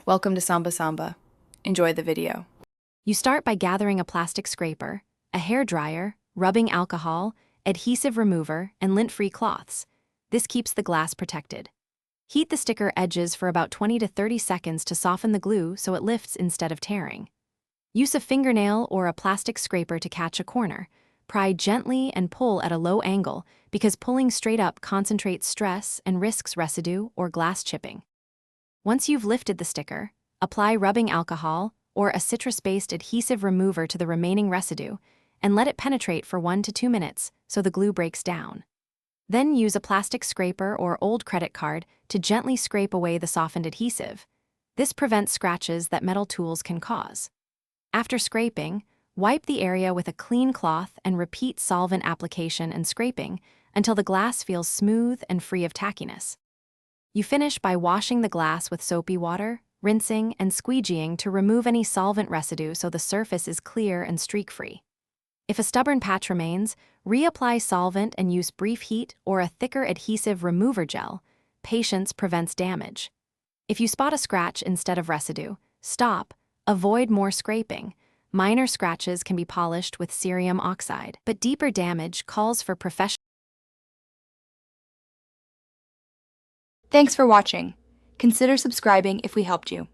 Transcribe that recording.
Welcome to Samba Samba. Enjoy the video. You start by gathering a plastic scraper, a hair dryer, rubbing alcohol, adhesive remover, and lint-free cloths. This keeps the glass protected. Heat the sticker edges for about 20 to 30 seconds to soften the glue so it lifts instead of tearing. Use a fingernail or a plastic scraper to catch a corner. Pry gently and pull at a low angle because pulling straight up concentrates stress and risks residue or glass chipping. Once you've lifted the sticker, apply rubbing alcohol or a citrus-based adhesive remover to the remaining residue and let it penetrate for 1 to 2 minutes so the glue breaks down. Then use a plastic scraper or old credit card to gently scrape away the softened adhesive. This prevents scratches that metal tools can cause. After scraping, wipe the area with a clean cloth and repeat solvent application and scraping until the glass feels smooth and free of tackiness. You finish by washing the glass with soapy water, rinsing, and squeegeeing to remove any solvent residue so the surface is clear and streak-free. If a stubborn patch remains, reapply solvent and use brief heat or a thicker adhesive remover gel. Patience prevents damage. If you spot a scratch instead of residue, stop. Avoid more scraping. Minor scratches can be polished with cerium oxide, but deeper damage calls for professional. Thanks for watching. Consider subscribing if we helped you.